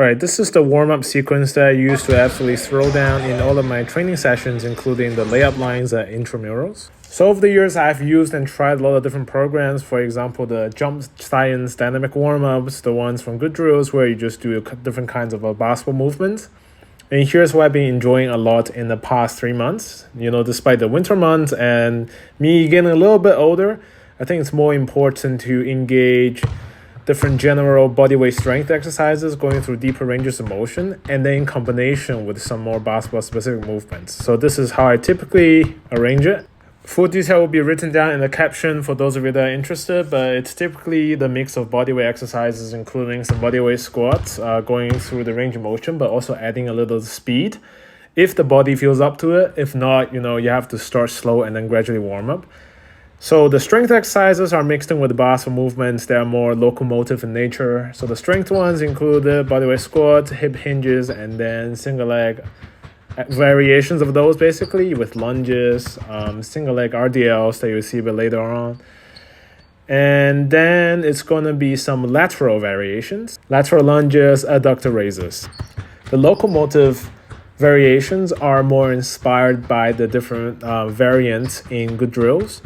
All right, this is the warm-up sequence that I use to actually throw down in all of my training sessions, including the layup lines and intramurals. So over the years, I've used and tried a lot of different programs. For example, the jump science dynamic warm-ups, the ones from Good Drills where you just do different kinds of basketball movements. And here's what I've been enjoying a lot in the past 3 months. Despite the winter months and me getting a little bit older, I think it's more important to engage different general bodyweight strength exercises, going through deeper ranges of motion, and then in combination with some more basketball specific movements. So this is how I typically arrange it. Full detail will be written down in the caption for those of you that are interested, but it's typically the mix of bodyweight exercises, including some bodyweight squats, going through the range of motion, but also adding a little speed if the body feels up to it. If not, you have to start slow and then gradually warm up. So the strength exercises are mixed in with the basketball movements that are more locomotive in nature. So the strength ones include the bodyweight squats, hip hinges, and then single leg variations of those, basically with lunges, single leg RDLs that you'll see a bit later on. And then it's going to be some lateral variations, lateral lunges, adductor raises. The locomotive variations are more inspired by the different variants in Good Drills.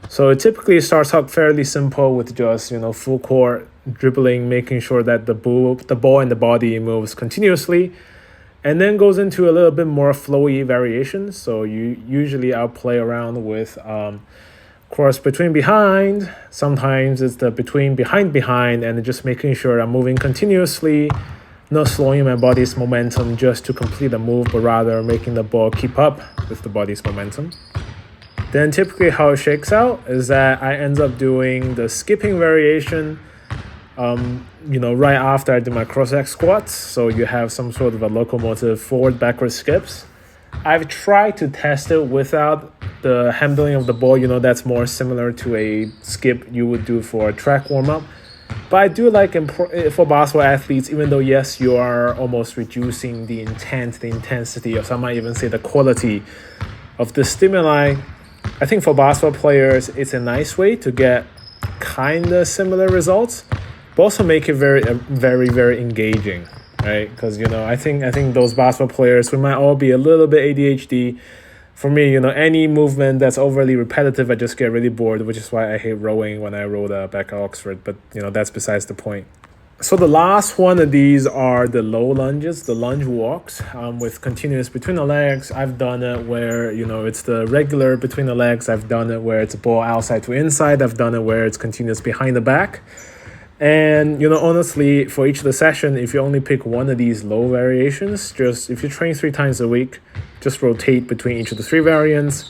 So it typically starts out fairly simple with just, full court dribbling, making sure that the ball and the body moves continuously, and then goes into a little bit more flowy variations. So I'll play around with cross between behind. Sometimes it's the between behind, and just making sure I'm moving continuously, not slowing my body's momentum just to complete a move, but rather making the ball keep up with the body's momentum. Then typically how it shakes out is that I end up doing the skipping variation right after I do my cross-leg squats. So you have some sort of a locomotive forward-backward skips. I've tried to test it without the handling of the ball. That's more similar to a skip you would do for a track warm-up. But I do like for basketball athletes, even though, yes, you are almost reducing the intensity, or some might even say the quality of the stimuli. I think for basketball players, it's a nice way to get kind of similar results, but also make it very, very, very engaging, right? Because, I think those basketball players, we might all be a little bit ADHD. For me, any movement that's overly repetitive, I just get really bored, which is why I hate rowing when I rowed back at Oxford. But, that's besides the point. So the last one of these are the low lunges, the lunge walks with continuous between the legs. I've done it where, it's the regular between the legs. I've done it where it's ball outside to inside. I've done it where it's continuous behind the back. And, honestly, for each of the session, if you only pick one of these low variations, just if you train 3 times a week, just rotate between each of the 3 variants,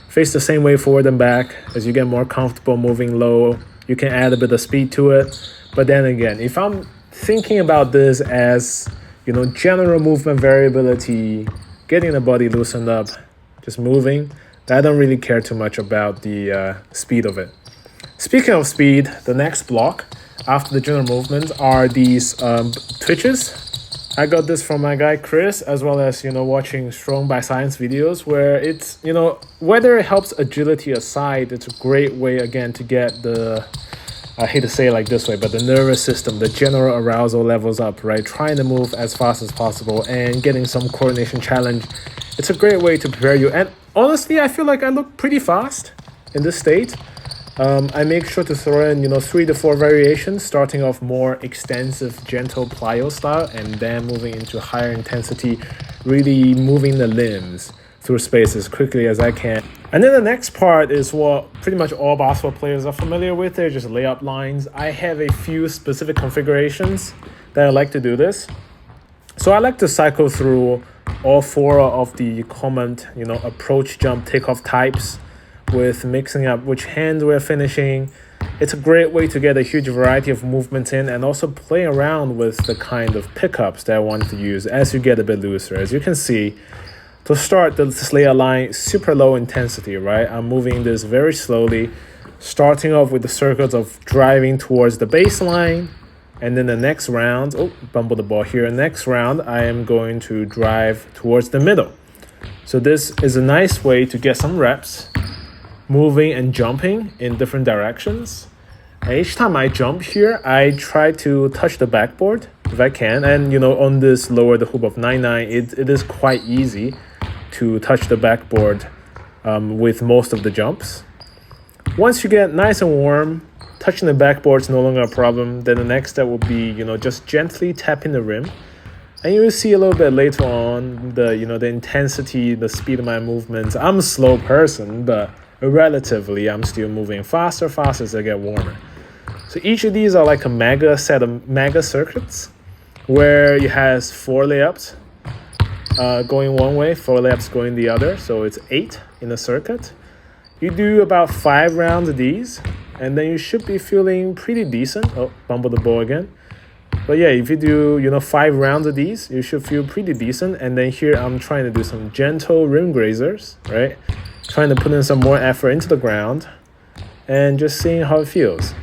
face the same way forward and back. As you get more comfortable moving low, you can add a bit of speed to it. But then again, if I'm thinking about this as, general movement variability, getting the body loosened up, just moving, I don't really care too much about the speed of it. Speaking of speed, the next block after the general movement are these twitches. I got this from my guy Chris, as well as, watching Strong by Science videos where it's, whether it helps agility aside, it's a great way, again, to get I hate to say it like this way, but the nervous system, the general arousal levels up, right? Trying to move as fast as possible and getting some coordination challenge. It's a great way to prepare you. And honestly, I feel like I look pretty fast in this state. I make sure to throw in, 3 to 4 variations, starting off more extensive, gentle plyo style, and then moving into higher intensity, really moving the limbs through space as quickly as I can. And then the next part is what pretty much all basketball players are familiar with. They're just layup lines. I have a few specific configurations that I like to do this. So I like to cycle through all 4 of the common, approach, jump, takeoff types with mixing up which hand we're finishing. It's a great way to get a huge variety of movements in and also play around with the kind of pickups that I want to use as you get a bit looser. As you can see, to start this layup line, super low intensity, right? I'm moving this very slowly, starting off with the circles of driving towards the baseline. And then the next round, bumble the ball here. Next round, I am going to drive towards the middle. So this is a nice way to get some reps, moving and jumping in different directions. And each time I jump here, I try to touch the backboard if I can. And on this lower the hoop of 99, it is quite easy to touch the backboard with most of the jumps. Once you get nice and warm, touching the backboard is no longer a problem. Then the next step will be, just gently tapping the rim. And you will see a little bit later on the intensity, the speed of my movements. I'm a slow person, but relatively, I'm still moving faster as I get warmer. So each of these are like a mega set of mega circuits where it has 4 layups going one way, 4 layups going the other. So it's 8 in a circuit. You do about 5 rounds of these, and then you should be feeling pretty decent. Oh, bumble the ball again. But yeah, if you do, 5 rounds of these, you should feel pretty decent. And then here I'm trying to do some gentle rim grazers, right? Trying to put in some more effort into the ground and just seeing how it feels.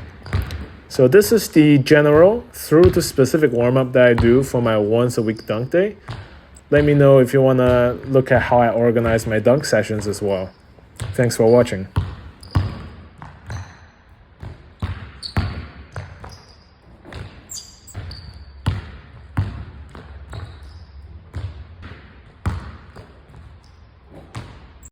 So this is the general through to specific warm-up that I do for my once a week dunk day. Let me know if you want to look at how I organize my dunk sessions as well. Thanks for watching.